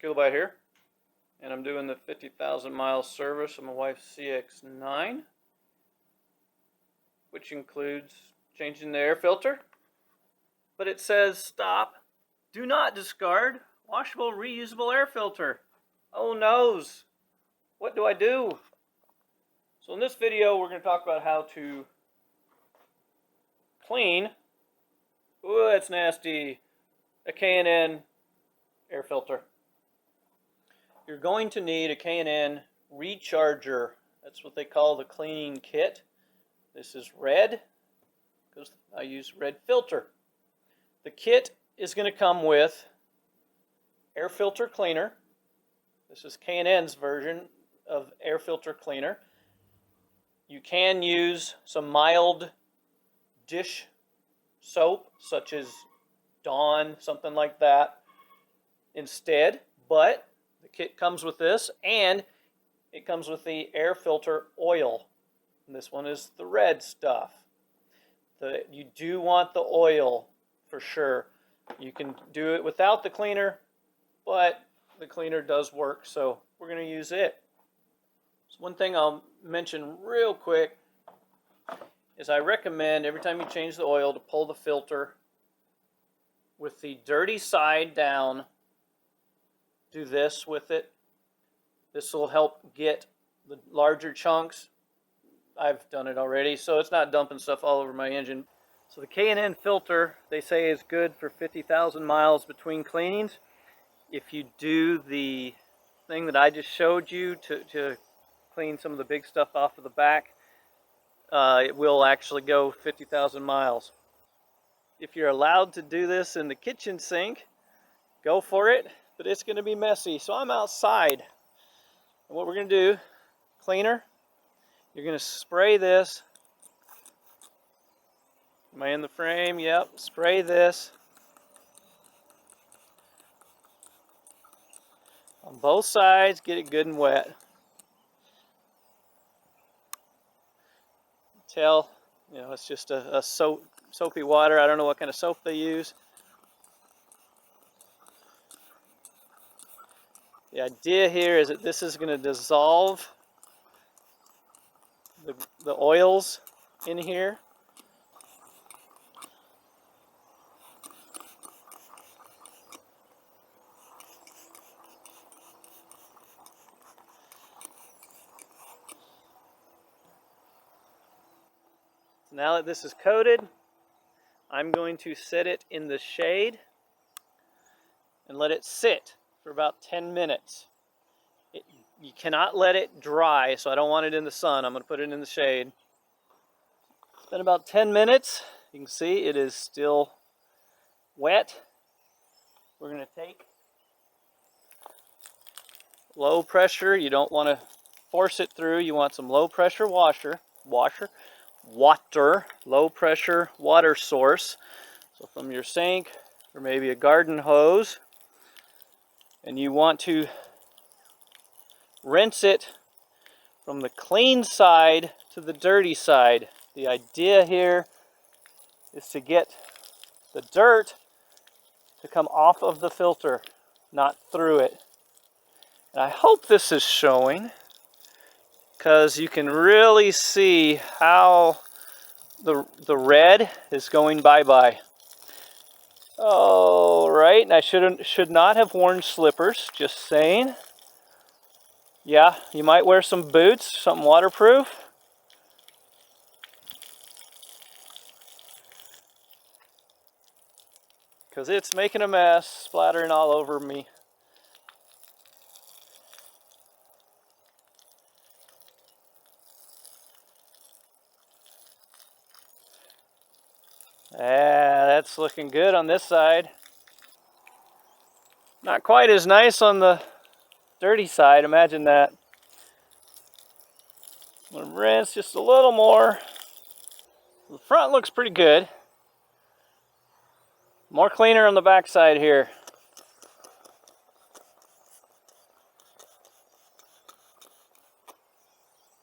Kilobyte here, and I'm doing the 50,000 mile service of my wife's CX-9, which includes changing the air filter. But it says stop, do not discard washable reusable air filter. Oh noes, what do I do? So in this video we're going to talk about how to clean, ooh that's nasty, a K&N air filter. You're going to need a K&N recharger. That's what they call the cleaning kit. This is red because I use red filter. The kit is going to come with air filter cleaner. This is K&N's version of air filter cleaner. You can use some mild dish soap such as Dawn, something like that instead, but the kit comes with this, and it comes with the air filter oil. And this one is the red stuff. You do want the oil for sure. You can do it without the cleaner, but the cleaner does work, so we're going to use it. So one thing I'll mention real quick is I recommend every time you change the oil to pull the filter with the dirty side down. Do this with it. This will help get the larger chunks. I've done it already, so it's not dumping stuff all over my engine. So the K&N filter, they say, is good for 50,000 miles between cleanings. If you do the thing that I just showed you to clean some of the big stuff off of the back, it will actually go 50,000 miles. If you're allowed to do this in the kitchen sink, go for it, but it's going to be messy. So I'm outside. And what we're going to do, cleaner, you're going to spray this. Am I in the frame? Yep. Spray this on both sides. Get it good and wet. Tell, it's just a soapy water. I don't know what kind of soap they use. The idea here is that this is going to dissolve the oils in here. Now that this is coated, I'm going to set it in the shade and let it sit for about 10 minutes. You cannot let it dry, so I don't want it in the sun. I'm going to put it in the shade. It's been about 10 minutes. You can see it is still wet. We're going to take low pressure. You don't want to force it through. You want some low pressure water, low pressure water source. So from your sink or maybe a garden hose. And you want to rinse it from the clean side to the dirty side. The idea here is to get the dirt to come off of the filter, not through it. And I hope this is showing, because you can really see how the red is going bye-bye. All right, and I should not have worn slippers, just saying. Yeah, you might wear some boots, something waterproof. Because it's making a mess, splattering all over me. Yeah, that's looking good on this side. Not quite as nice on the dirty side, imagine that. I'm going to rinse just a little more. The front looks pretty good. More cleaner on the back side here.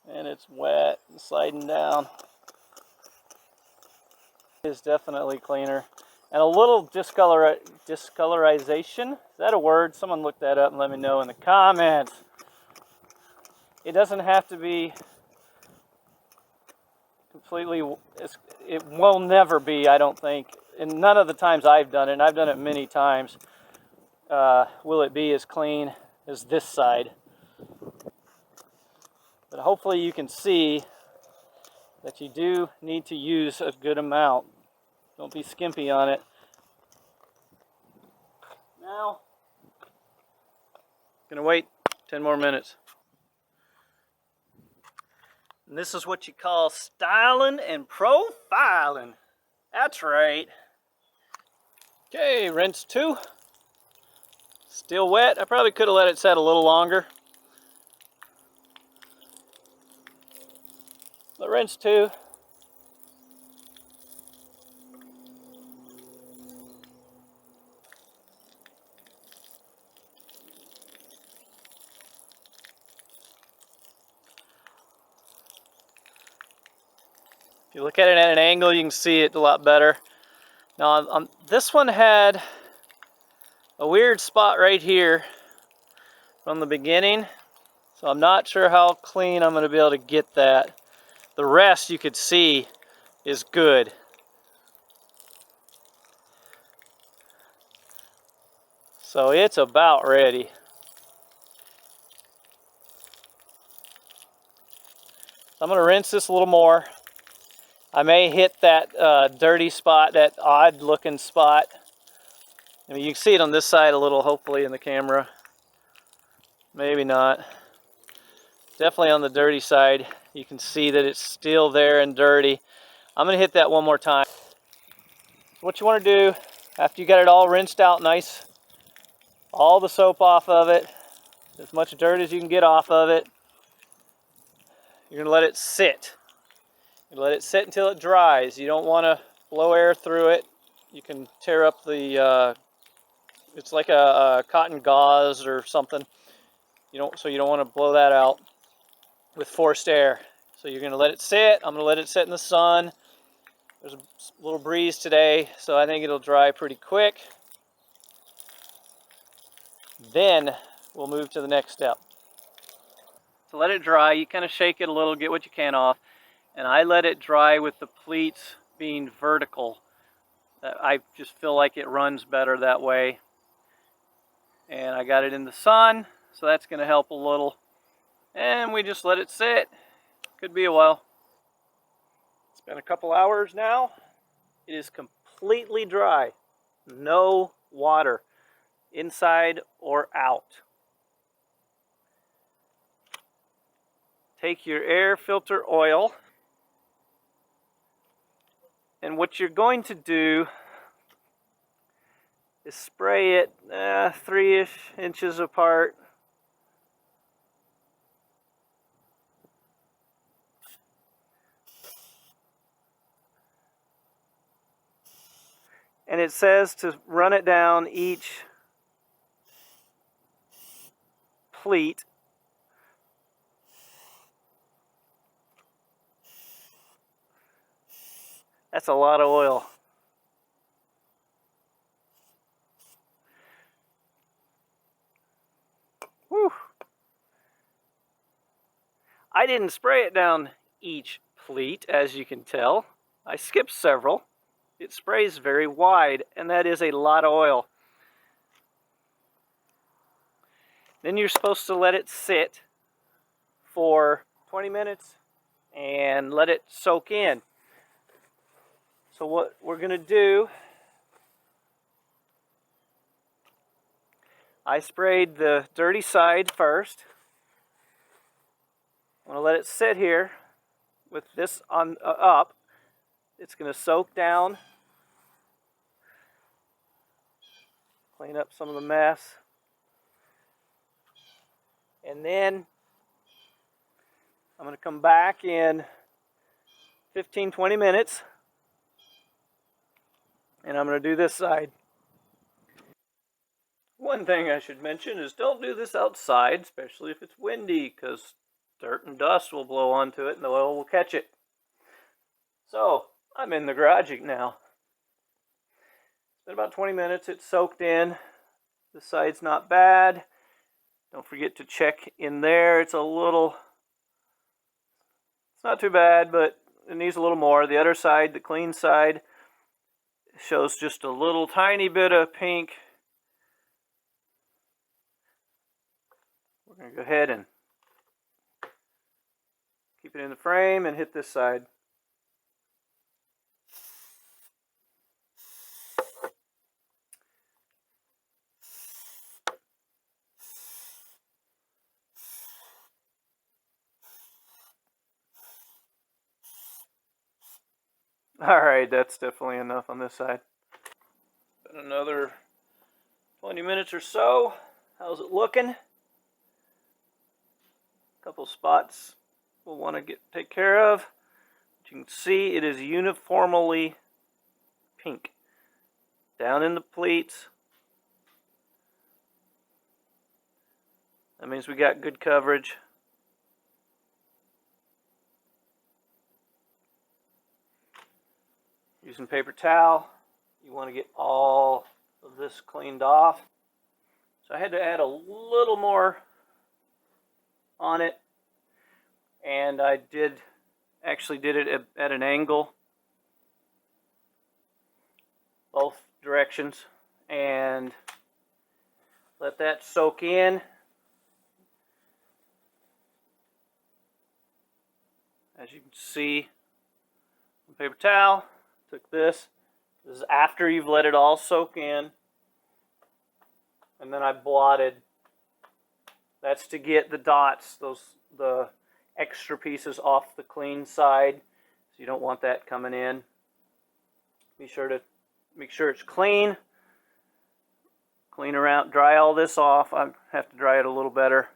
And it's wet and sliding down. It is definitely cleaner. and a little discolorization. Is that a word? Someone look that up and let me know in the comments. It doesn't have to be completely, it will never be, I don't think, and none of the times I've done it, and I've done it many times, will it be as clean as this side. But hopefully you can see that you do need to use a good amount. Don't be skimpy on it. Now, gonna wait 10 more minutes. And this is what you call styling and profiling. That's right. Okay, rinse 2. Still wet. I probably could have let it set a little longer. But rinse 2. If you look at it at an angle, you can see it a lot better. Now, this one had a weird spot right here from the beginning, so I'm not sure how clean I'm going to be able to get that. The rest you could see is good. So it's about ready. I'm going to rinse this a little more. I may hit that dirty spot, that odd looking spot. I mean, you can see it on this side a little, hopefully, in the camera. Maybe not. Definitely on the dirty side. You can see that it's still there and dirty. I'm going to hit that one more time. What you want to do, after you got it all rinsed out nice, all the soap off of it, as much dirt as you can get off of it, you're going to let it sit. You let it sit until it dries. You don't want to blow air through it. You can tear up the, it's like a cotton gauze or something. So you don't want to blow that out with forced air. So you're going to let it sit. I'm going to let it sit in the sun. There's a little breeze today, so I think it'll dry pretty quick. Then we'll move to the next step. To let it dry, you kind of shake it a little, get what you can off. And I let it dry with the pleats being vertical. I just feel like it runs better that way. And I got it in the sun, so that's going to help a little. And we just let it sit. Could be a while. It's been a couple hours now. It is completely dry. No water, inside or out. Take your air filter oil. And what you're going to do is spray it 3-ish inches apart. And it says to run it down each pleat. That's a lot of oil. Whew. I didn't spray it down each pleat, as you can tell. I skipped several. It sprays very wide, and that is a lot of oil. Then you're supposed to let it sit for 20 minutes and let it soak in. So what we're going to do, I sprayed the dirty side first. I'm going to let it sit here with this on up. It's going to soak down, clean up some of the mess. And then I'm going to come back in 15-20 minutes. And I'm going to do this side. One thing I should mention is don't do this outside, especially if it's windy, because dirt and dust will blow onto it and the oil will catch it. So, I'm in the garage now. In about 20 minutes, it's soaked in. The side's not bad. Don't forget to check in there. It's not too bad, but it needs a little more. The other side, the clean side, shows just a little tiny bit of pink. We're going to go ahead and keep it in the frame and hit this side. Alright, that's definitely enough on this side. Been another 20 minutes or so. How's it looking? A couple spots we'll want to take care of. As you can see, it is uniformly pink. Down in the pleats. That means we got good coverage. Using paper towel, you want to get all of this cleaned off. So I had to add a little more on it, and I actually did it at an angle, both directions, and let that soak in. As you can see, paper towel, took this. This is after you've let it all soak in. And then I blotted. That's to get the dots, the extra pieces off the clean side. So you don't want that coming in. Be sure to make sure it's clean. Clean around, dry all this off. I have to dry it a little better.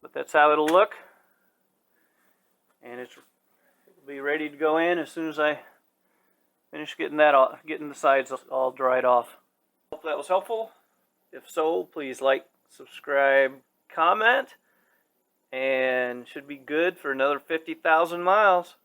But that's how it'll look. And it'll be ready to go in as soon as I finish getting the sides all dried off. Hope that was helpful. If so, please like, subscribe, comment, and should be good for another 50,000 miles.